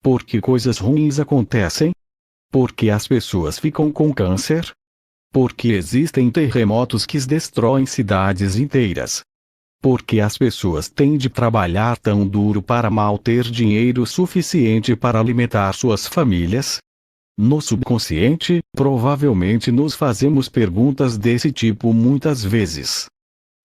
Por que coisas ruins acontecem? Por que as pessoas ficam com câncer? Por que existem terremotos que destroem cidades inteiras? Por que as pessoas têm de trabalhar tão duro para mal ter dinheiro suficiente para alimentar suas famílias? No subconsciente, provavelmente nos fazemos perguntas desse tipo muitas vezes.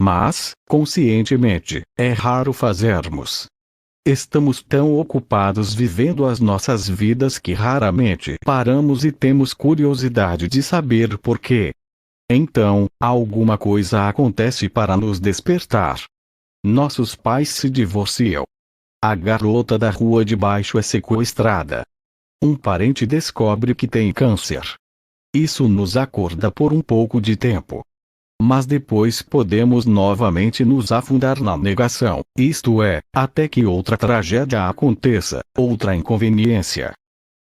Mas, conscientemente, é raro fazermos. Estamos tão ocupados vivendo as nossas vidas que raramente paramos e temos curiosidade de saber por quê. Então, alguma coisa acontece para nos despertar. Nossos pais se divorciam. A garota da rua de baixo é sequestrada. Um parente descobre que tem câncer. Isso nos acorda por um pouco de tempo. Mas depois podemos novamente nos afundar na negação, isto é, até que outra tragédia aconteça, outra inconveniência.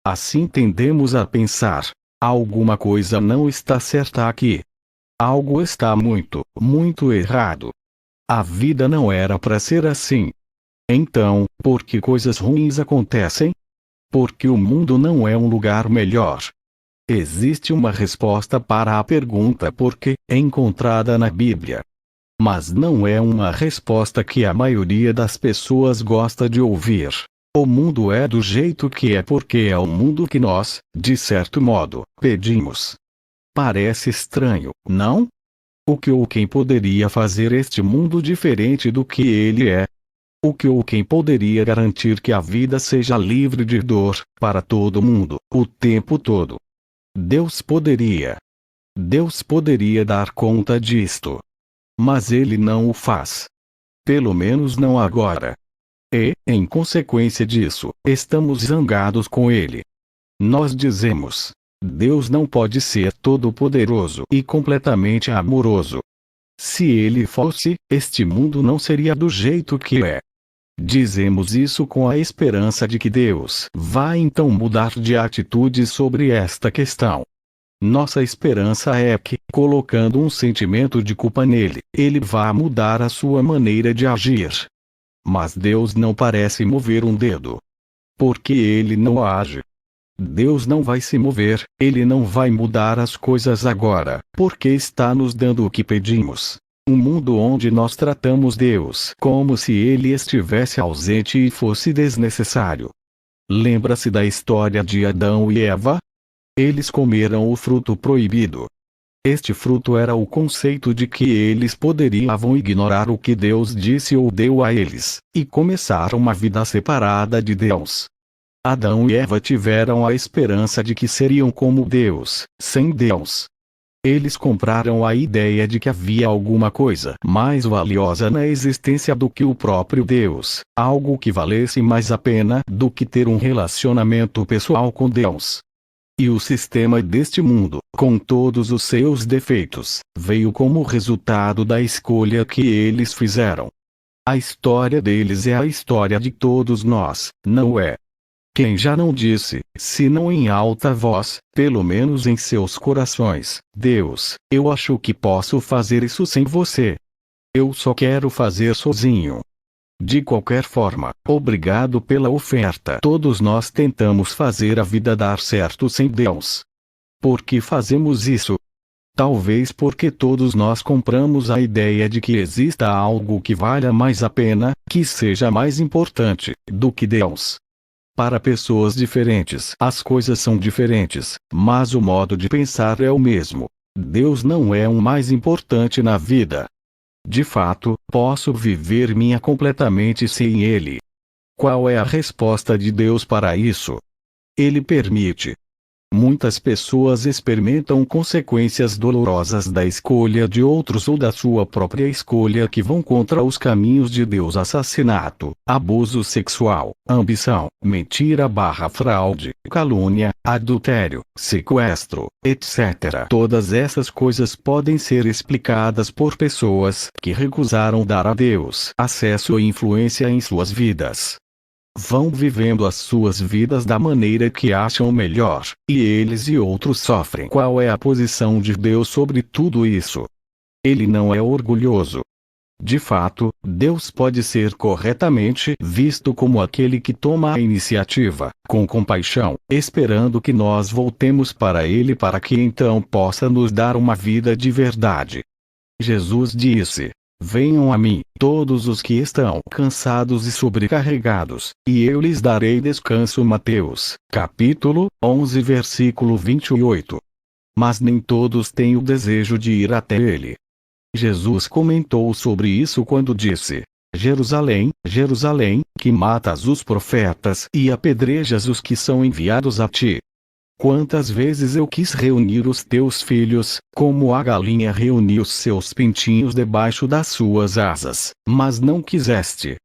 Assim tendemos a pensar: alguma coisa não está certa aqui. Algo está muito, muito errado. A vida não era para ser assim. Então, por que coisas ruins acontecem? Porque o mundo não é um lugar melhor. Existe uma resposta para a pergunta por que, encontrada na Bíblia. Mas não é uma resposta que a maioria das pessoas gosta de ouvir. O mundo é do jeito que é porque é o mundo que nós, de certo modo, pedimos. Parece estranho, não? O que ou quem poderia fazer este mundo diferente do que ele é? O que ou quem poderia garantir que a vida seja livre de dor, para todo mundo, o tempo todo? Deus poderia. Deus poderia dar conta disto. Mas ele não o faz. Pelo menos não agora. E, em consequência disso, estamos zangados com ele. Nós dizemos: Deus não pode ser todo-poderoso e completamente amoroso. Se ele fosse, este mundo não seria do jeito que é. Dizemos isso com a esperança de que Deus vai então mudar de atitude sobre esta questão. Nossa esperança é que, colocando um sentimento de culpa nele, ele vá mudar a sua maneira de agir. Mas Deus não parece mover um dedo. Porque ele não age. Deus não vai se mover, ele não vai mudar as coisas agora, porque está nos dando o que pedimos. Um mundo onde nós tratamos Deus como se ele estivesse ausente e fosse desnecessário. Lembra-se da história de Adão e Eva? Eles comeram o fruto proibido. Este fruto era o conceito de que eles poderiam ignorar o que Deus disse ou deu a eles, e começar uma vida separada de Deus. Adão e Eva tiveram a esperança de que seriam como Deus, sem Deus. Eles compraram a ideia de que havia alguma coisa mais valiosa na existência do que o próprio Deus, algo que valesse mais a pena do que ter um relacionamento pessoal com Deus. E o sistema deste mundo, com todos os seus defeitos, veio como resultado da escolha que eles fizeram. A história deles é a história de todos nós, não é? Quem já não disse, se não em alta voz, pelo menos em seus corações: Deus, eu acho que posso fazer isso sem você. Eu só quero fazer sozinho. De qualquer forma, obrigado pela oferta. Todos nós tentamos fazer a vida dar certo sem Deus. Por que fazemos isso? Talvez porque todos nós compramos a ideia de que exista algo que valha mais a pena, que seja mais importante, do que Deus. Para pessoas diferentes, as coisas são diferentes, mas o modo de pensar é o mesmo. Deus não é o mais importante na vida. De fato, posso viver minha completamente sem Ele. Qual é a resposta de Deus para isso? Ele permite. Muitas pessoas experimentam consequências dolorosas da escolha de outros ou da sua própria escolha que vão contra os caminhos de Deus: assassinato, abuso sexual, ambição, mentira/fraude, calúnia, adultério, sequestro, etc. Todas essas coisas podem ser explicadas por pessoas que recusaram dar a Deus acesso e influência em suas vidas. Vão vivendo as suas vidas da maneira que acham melhor, e eles e outros sofrem. Qual é a posição de Deus sobre tudo isso? Ele não é orgulhoso. De fato, Deus pode ser corretamente visto como aquele que toma a iniciativa, com compaixão, esperando que nós voltemos para Ele para que então possa nos dar uma vida de verdade. Jesus disse: Venham a mim, todos os que estão cansados e sobrecarregados, e eu lhes darei descanso. Mateus, capítulo 11, versículo 28. Mas nem todos têm o desejo de ir até Ele. Jesus comentou sobre isso quando disse: Jerusalém, Jerusalém, que matas os profetas e apedrejas os que são enviados a ti. Quantas vezes eu quis reunir os teus filhos, como a galinha reúne os seus pintinhos debaixo das suas asas, mas não quiseste.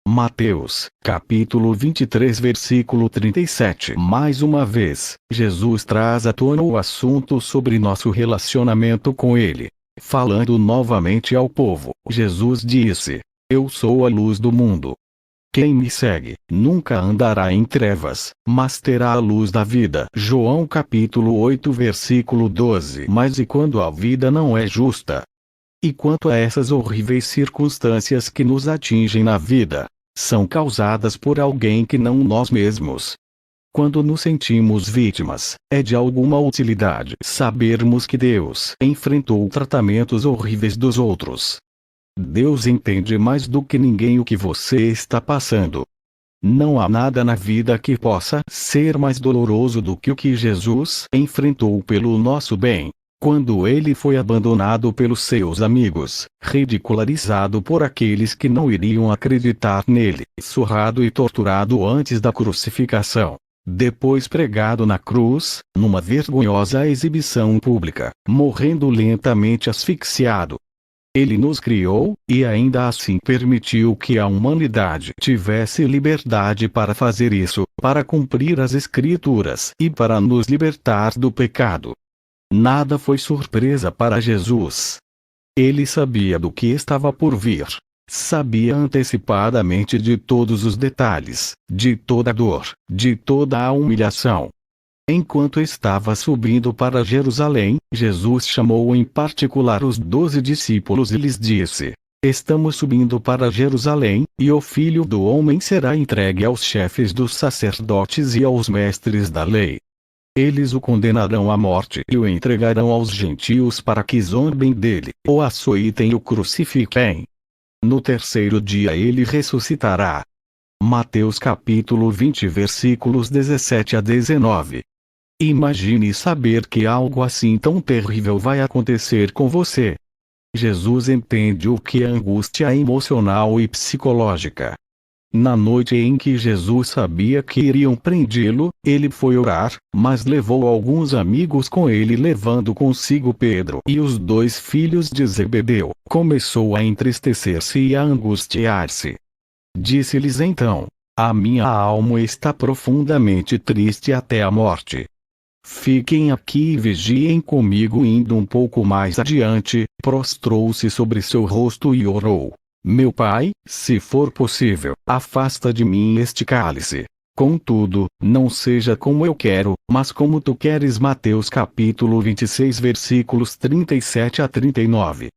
Mateus, capítulo 23, versículo 37. Mais uma vez, Jesus traz à tona o assunto sobre nosso relacionamento com Ele. Falando novamente ao povo, Jesus disse: Eu sou a luz do mundo. Quem me segue, nunca andará em trevas, mas terá a luz da vida. João capítulo 8, versículo 12. Mas e quando a vida não é justa? E quanto a essas horríveis circunstâncias que nos atingem na vida, são causadas por alguém que não nós mesmos. Quando nos sentimos vítimas, é de alguma utilidade sabermos que Deus enfrentou tratamentos horríveis dos outros. Deus entende mais do que ninguém o que você está passando. Não há nada na vida que possa ser mais doloroso do que o que Jesus enfrentou pelo nosso bem. Quando ele foi abandonado pelos seus amigos, ridicularizado por aqueles que não iriam acreditar nele, surrado e torturado antes da crucificação. Depois pregado na cruz, numa vergonhosa exibição pública, morrendo lentamente asfixiado. Ele nos criou, e ainda assim permitiu que a humanidade tivesse liberdade para fazer isso, para cumprir as Escrituras e para nos libertar do pecado. Nada foi surpresa para Jesus. Ele sabia do que estava por vir. Sabia antecipadamente de todos os detalhes, de toda a dor, de toda a humilhação. Enquanto estava subindo para Jerusalém, Jesus chamou em particular os 12 discípulos e lhes disse: Estamos subindo para Jerusalém, e o Filho do Homem será entregue aos chefes dos sacerdotes e aos mestres da lei. Eles o condenarão à morte e o entregarão aos gentios para que zombem dele, o açoitem e o crucifiquem. No terceiro dia ele ressuscitará. Mateus capítulo 20, versículos 17 a 19. Imagine saber que algo assim tão terrível vai acontecer com você. Jesus entende o que é angústia emocional e psicológica. Na noite em que Jesus sabia que iriam prendê-lo, ele foi orar, mas levou alguns amigos com ele, levando consigo Pedro e os 2 filhos de Zebedeu. Começou a entristecer-se e a angustiar-se. Disse-lhes então: A minha alma está profundamente triste até a morte. Fiquem aqui e vigiem comigo. Indo um pouco mais adiante, prostrou-se sobre seu rosto e orou: Meu Pai, se for possível, afasta de mim este cálice. Contudo, não seja como eu quero, mas como tu queres. Mateus capítulo 26, versículos 37 a 39.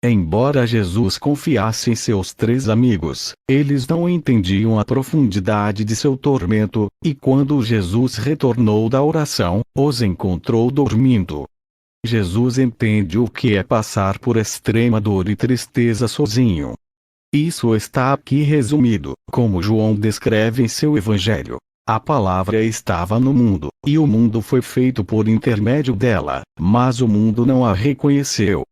Embora Jesus confiasse em seus 3 amigos, eles não entendiam a profundidade de seu tormento, e quando Jesus retornou da oração, os encontrou dormindo. Jesus entende o que é passar por extrema dor e tristeza sozinho. Isso está aqui resumido, como João descreve em seu Evangelho. A palavra estava no mundo, e o mundo foi feito por intermédio dela, mas o mundo não a reconheceu.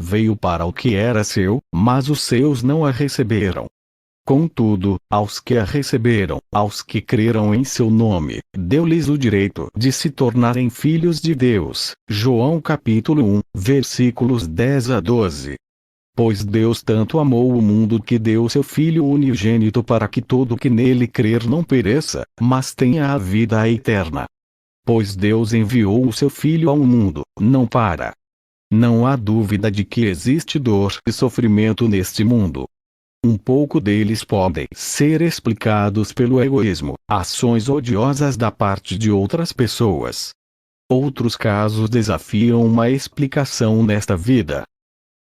Veio para o que era seu, mas os seus não a receberam. Contudo, aos que a receberam, aos que creram em seu nome, deu-lhes o direito de se tornarem filhos de Deus. João capítulo 1, versículos 10 a 12. Pois Deus tanto amou o mundo que deu seu Filho unigênito para que todo que nele crer não pereça, mas tenha a vida eterna. Pois Deus enviou o seu Filho ao mundo, não para. Não há dúvida de que existe dor e sofrimento neste mundo. Um pouco deles podem ser explicados pelo egoísmo, ações odiosas da parte de outras pessoas. Outros casos desafiam uma explicação nesta vida.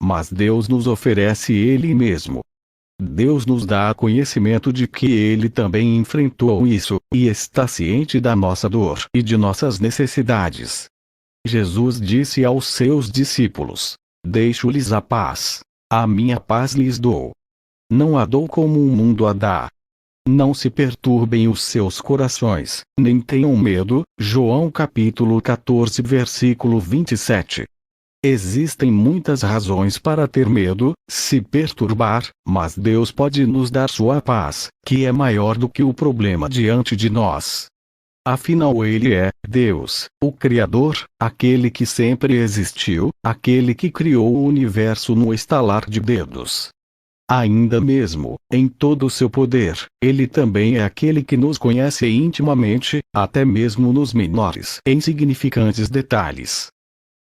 mas Deus nos oferece Ele mesmo. Deus nos dá conhecimento de que Ele também enfrentou isso, e está ciente da nossa dor e de nossas necessidades. Jesus disse aos seus discípulos: Deixo-lhes a paz. A minha paz lhes dou. Não a dou como o mundo a dá. Não se perturbem os seus corações, nem tenham medo. João capítulo 14 versículo 27. Existem muitas razões para ter medo, se perturbar, mas Deus pode nos dar sua paz, que é maior do que o problema diante de nós. Afinal, Ele é Deus, o Criador, aquele que sempre existiu, aquele que criou o universo no estalar de dedos. Ainda mesmo, em todo o seu poder, Ele também é aquele que nos conhece intimamente, até mesmo nos menores e insignificantes detalhes.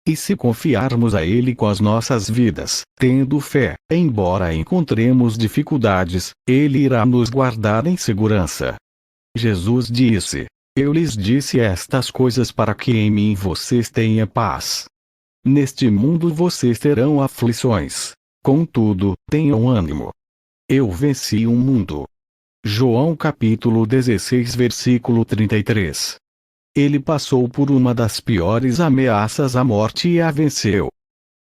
E se confiarmos a Ele com as nossas vidas, tendo fé, embora encontremos dificuldades, Ele irá nos guardar em segurança. Jesus disse: Eu lhes disse estas coisas para que em mim vocês tenham paz. Neste mundo vocês terão aflições. Contudo, tenham ânimo. Eu venci o mundo. João capítulo 16 versículo 33. Ele passou por uma das piores ameaças à morte e a venceu.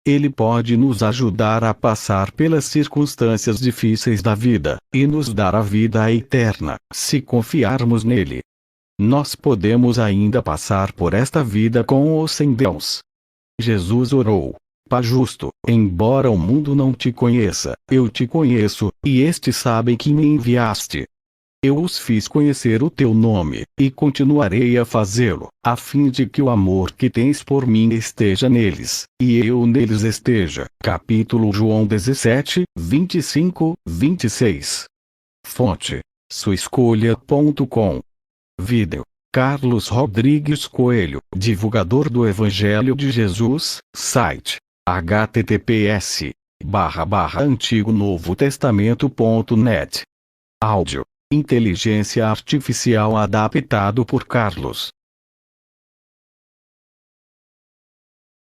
Ele pode nos ajudar a passar pelas circunstâncias difíceis da vida, e nos dar a vida eterna, se confiarmos nele. Nós podemos ainda passar por esta vida com ou sem Deus. Jesus orou: Pai justo, embora o mundo não te conheça, eu te conheço, e estes sabem que me enviaste. Eu os fiz conhecer o teu nome, e continuarei a fazê-lo, a fim de que o amor que tens por mim esteja neles, e eu neles esteja. Capítulo João 17, 25, 26. Fonte: suaescolha.com. Vídeo: Carlos Rodrigues Coelho, divulgador do Evangelho de Jesus. Site: https://antigonovotestamento.net. Áudio: inteligência artificial adaptado por Carlos